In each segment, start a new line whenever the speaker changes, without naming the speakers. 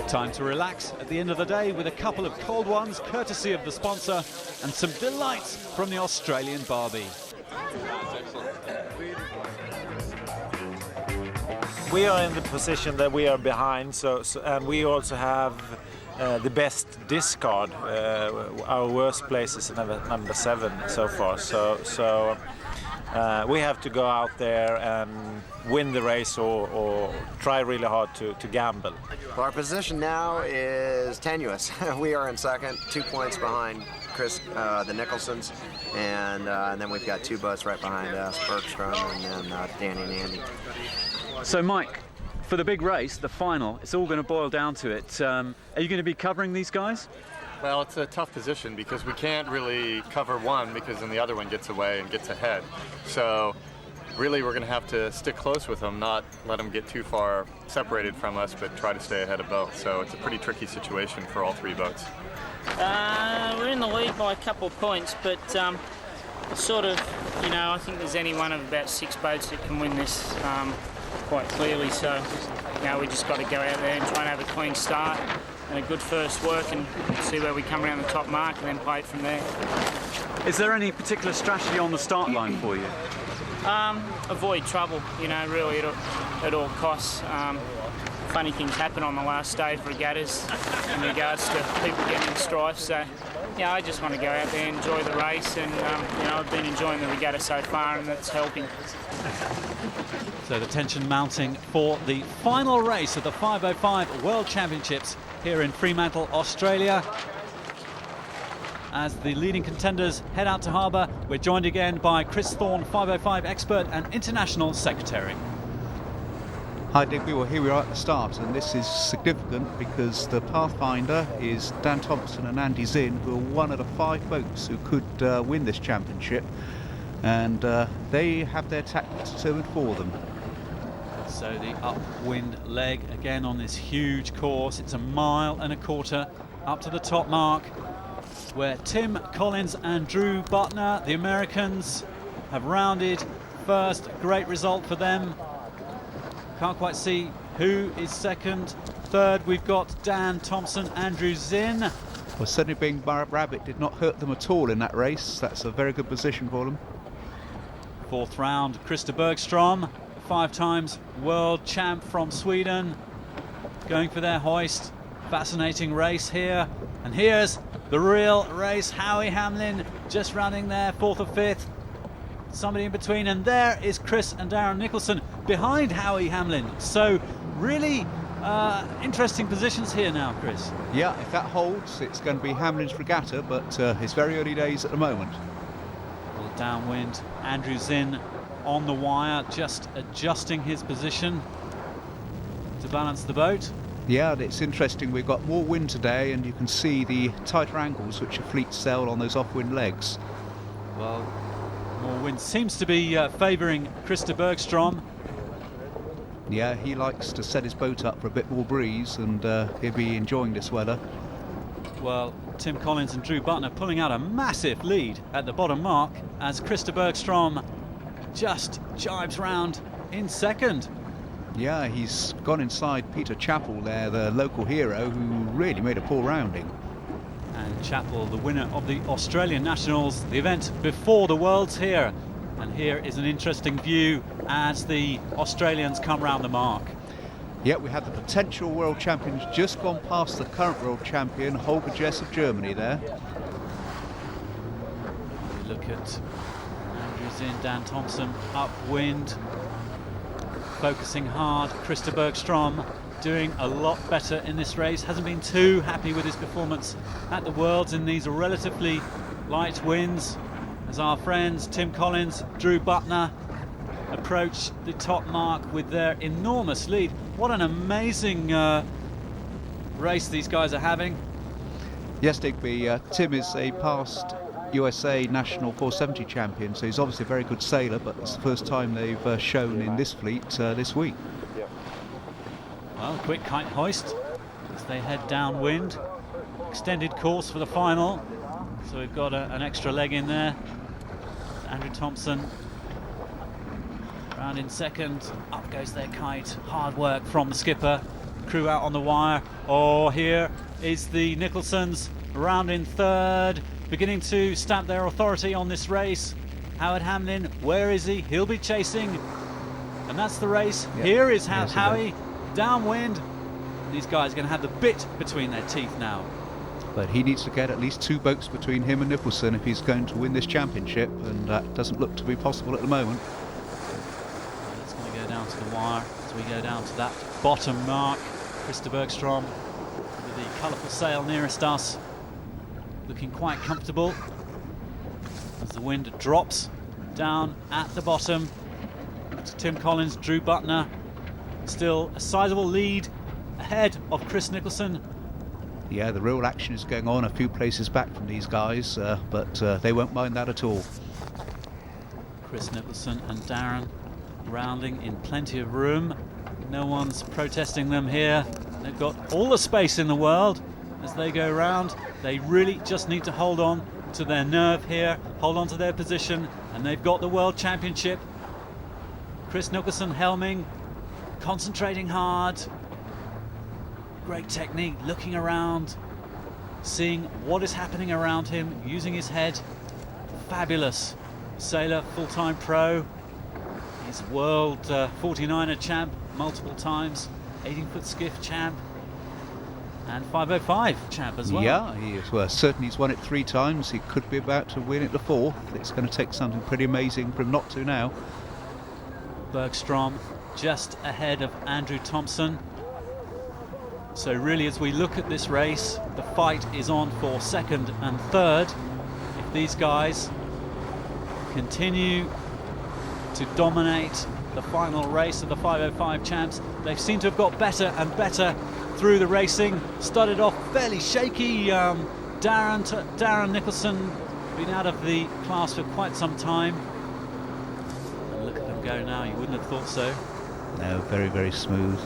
Time to relax at the end of the day with a couple of cold ones, courtesy of the sponsor, and some delights from the Australian barbie.
We are in the position that we are behind, and we also have the best discard. Our worst place is number 7 so far. So we have to go out there and win the race or try really hard to gamble.
Well, our position now is tenuous. We are in second, 2 points behind the Nicholsons, and then we've got 2 boats right behind us, Bergstrom and then Danny and Andy.
So Mike, for the big race, the final, it's all going to boil down to it. Are you going to be covering these guys?
Well, it's a tough position because we can't really cover one because then the other one gets away and gets ahead. So really we're going to have to stick close with them, not let them get too far separated from us, but try to stay ahead of both. So it's a pretty tricky situation for all 3 boats.
We're in the lead by a couple of points, but sort of, you know, I think there's any one of about 6 boats that can win this quite clearly. So, you know, we just got to go out there and try and have a clean start and a good first work and see where we come around the top mark and then play it from there.
Is there any particular strategy on the start line for you?
Avoid trouble, you know, really at all costs. Funny things happen on the last day for regattas in regards to people getting in strife. So, yeah, I just want to go out there and enjoy the race, and you know, I've been enjoying the regatta so far, and that's helping.
So the tension mounting for the final race of the 505 World Championships here in Fremantle, Australia. As the leading contenders head out to harbour, we're joined again by Chris Thorne, 505 expert and international secretary.
Hi Digby, well here we are at the start, and this is significant because the Pathfinder is Dan Thompson and Andy Zinn, who are one of the 5 boats who could win this championship, and they have their tactics determined for them.
So the upwind leg again on this huge course. It's 1.25 miles up to the top mark, where Tim Collins and Drew Buttner, the Americans, have rounded first. Great result for them. Can't quite see who is second. Third, we've got Dan Thompson, Andrew Zinn.
Well, certainly being Rabbit did not hurt them at all in that race. That's a very good position for them.
4th round, Krister Bersgtrom, 5 times world champ from Sweden, going for their hoist. Fascinating race here. And here's the real race. Howard Hamlin just running there, 4th or 5th. Somebody in between, and there is Chris and Darren Nicholson behind Howard Hamlin. So really interesting positions here now, Chris.
Yeah, if that holds, it's going to be Hamlin's regatta, but it's very early days at the moment.
Well, downwind, Andrew Zinn on the wire, just adjusting his position to balance the boat.
Yeah, it's interesting. We've got more wind today, and you can see the tighter angles which a fleet sail on those off-wind legs.
Well, more wind seems to be favouring Krister Bersgtrom.
Yeah, he likes to set his boat up for a bit more breeze, and he'll be enjoying this weather.
Well, Tim Collins and Drew Buttner pulling out a massive lead at the bottom mark as Krister Bersgtrom just jibes round in second.
Yeah, he's gone inside Peter Chappell there, the local hero, who really made a poor rounding.
And Chappell, the winner of the Australian Nationals, the event before the Worlds here. And here is an interesting view as the Australians come round the mark.
Yeah, we had the potential world champions just gone past the current world champion, Holger Jess of Germany there.
We look at Andrew Zinn, Dan Thompson, upwind, focusing hard. Krister Bersgtrom doing a lot better in this race. Hasn't been too happy with his performance at the Worlds in these relatively light winds, as our friends Tim Collins, Drew Buttner approach the top mark with their enormous lead. What an amazing race these guys are having.
Yes, Digby, Tim is a past USA National 470 champion, so he's obviously a very good sailor, but it's the first time they've shown in this fleet this week.
Well, quick kite hoist as they head downwind. Extended course for the final, so we've got an extra leg in there. Andrew Thompson round in second. Up goes their kite. Hard work from the skipper. crew out on the wire. Oh, here is the Nicholsons around in third, beginning to stamp their authority on this race. Howard Hamlin, where is he? He'll be chasing, and that's the race.
Yep.
Here is Howie, downwind. These guys are going to have the bit between their teeth now.
But he needs to get at least 2 boats between him and Nicholson if he's going to win this championship, and that doesn't look to be possible at the moment.
It's going to go down to the wire as we go down to that bottom mark. Krister Bersgtrom with the colourful sail nearest us, looking quite comfortable as the wind drops down at the bottom. To Tim Collins, Drew Buttner, still a sizable lead ahead of Chris Nicholson.
Yeah, the real action is going on a few places back from these guys, but they won't mind that at all.
Chris Nicholson and Darren rounding in plenty of room. No one's protesting them here. They've got all the space in the world as they go round. They really just need to hold on to their nerve here, hold on to their position, and they've got the World Championship. Chris Nicholson helming, concentrating hard. Great technique, looking around, seeing what is happening around him, using his head. Fabulous sailor, full-time pro. He's world 49er champ multiple times, 18-foot skiff champ, and 505 champ as well.
Yeah, he is. Well, certainly he's won it 3 times. He could be about to win it the 4th. It's going to take something pretty amazing for him not to now.
Bergstrom just ahead of Andrew Thompson. So really, as we look at this race, the fight is on for 2nd and 3rd. If these guys continue to dominate the final race of the 505 champs, they seem to have got better and better through the racing. Started off fairly shaky. Darren Nicholson been out of the class for quite some time. And look at them go now. You wouldn't have thought so.
No, very, very smooth.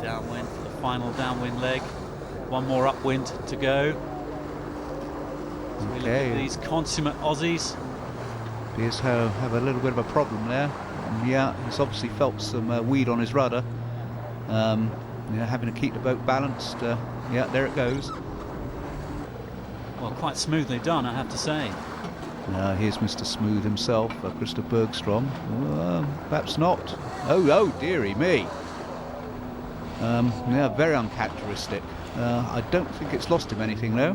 Downwind for the final downwind leg. One more upwind to go. So we look at these consummate Aussies.
Appears to have a little bit of a problem there. Yeah, he's obviously felt some weed on his rudder. Having to keep the boat balanced. Yeah, there it goes.
Well, quite smoothly done, I have to say.
Here's Mr. Smooth himself, Krister Bersgtrom. Perhaps not. Oh, dearie me. Yeah, very uncharacteristic. I don't think it's lost him anything though.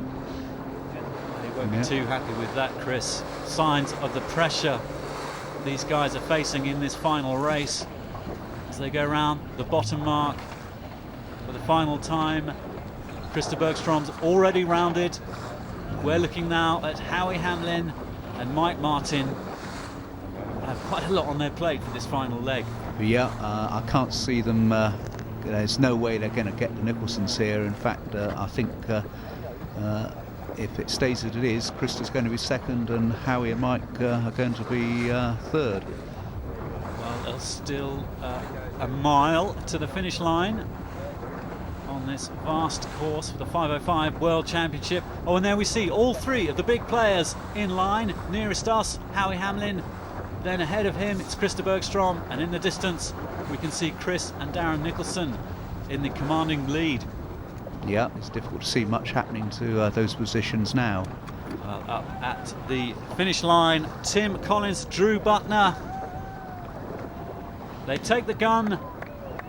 They won't be too happy with that, Chris. Signs of the pressure these guys are facing in this final race as they go round the bottom mark for the final time. Krister Bergstrom's already rounded. We're looking now at Howie Hamlin and Mike Martin. Have quite a lot on their plate for this final leg.
Yeah, I can't see them. There's no way they're going to get the Nicholsons here. In fact, I think if it stays as it is, Krister's going to be 2nd and Howie and Mike are going to be 3rd.
Well, there's still a mile to the finish line on this vast course for the 505 World Championship. Oh, and there we see all 3 of the big players in line. Nearest us, Howie Hamlin. Then ahead of him, it's Krister Bersgtrom, and in the distance, we can see Chris and Darren Nicholson in the commanding lead.
Yeah, it's difficult to see much happening to those positions now.
Well, up at the finish line, Tim Collins, Drew Buttner. They take the gun,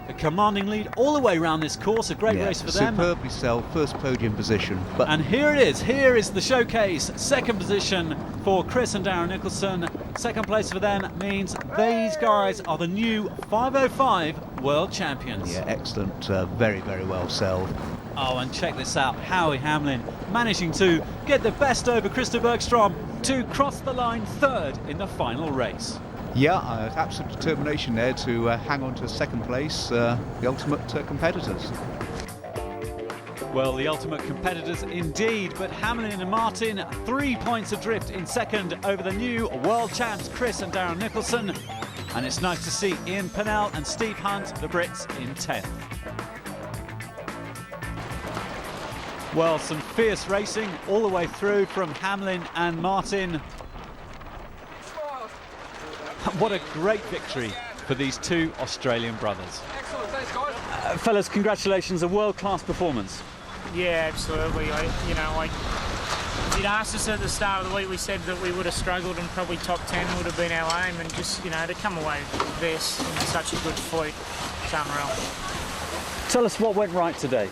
the commanding lead all the way around this course. A great race for them.
Superbly sailed, first podium position.
And here it is. Here is the showcase. 2nd position for Chris and Darren Nicholson. 2nd place for them means these guys are the new 505 World Champions.
Yeah, excellent. Very, very well sailed.
Oh, and check this out. Howie Hamlin managing to get the best over Krister Bersgtrom to cross the line 3rd in the final race.
Yeah, absolute determination there to hang on to 2nd place, the ultimate competitors.
Well, the ultimate competitors indeed, but Hamlin and Martin 3 points adrift in 2nd over the new world champs Chris and Darren Nicholson. And it's nice to see Ian Pennell and Steve Hunt, the Brits, in 10th. Well, some fierce racing all the way through from Hamlin and Martin. What a great victory for these 2 Australian brothers.
Excellent, thanks guys.
Fellas, congratulations, a world-class performance.
Yeah, absolutely. If you'd asked us at the start of the week, we said that we would have struggled and probably top 10 would have been our aim, and just, to come away with this in such a good fleet, it's unreal.
Tell us what went right today.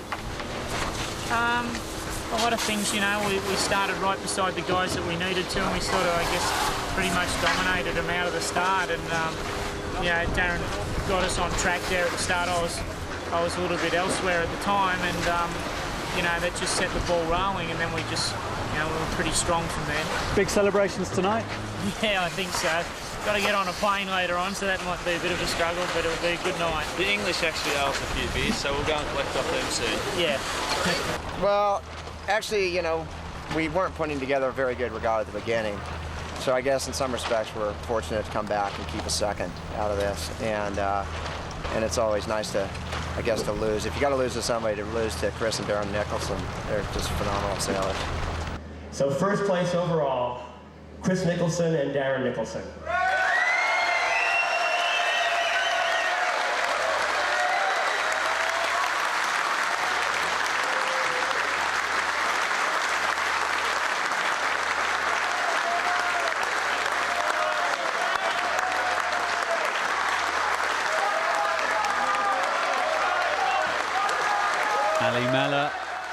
A lot of things, we started right beside the guys that we needed to, and we sort of, pretty much dominated them out of the start, and, Darren got us on track there at the start. I was a little bit elsewhere at the time, and, that just set the ball rolling, and then we just, we were pretty strong from there.
Big celebrations tonight?
Yeah, I think so. Got to get on a plane later on, so that might be a bit of a struggle, but it'll be a good night.
The English actually owe us a few beers, so we'll go and collect off them soon.
Yeah.
Well, actually, we weren't putting together a very good regatta at the beginning. So I guess in some respects we're fortunate to come back and keep a second out of this. And it's always nice to lose. If you got to lose to somebody, to lose to Chris and Darren Nicholson, they're just phenomenal sailors.
So first place overall, Chris Nicholson and Darren Nicholson.
Ali Mellor,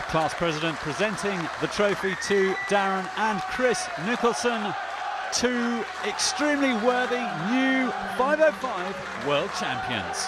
class president, presenting the trophy to Darren and Chris Nicholson, two extremely worthy new 505 world champions.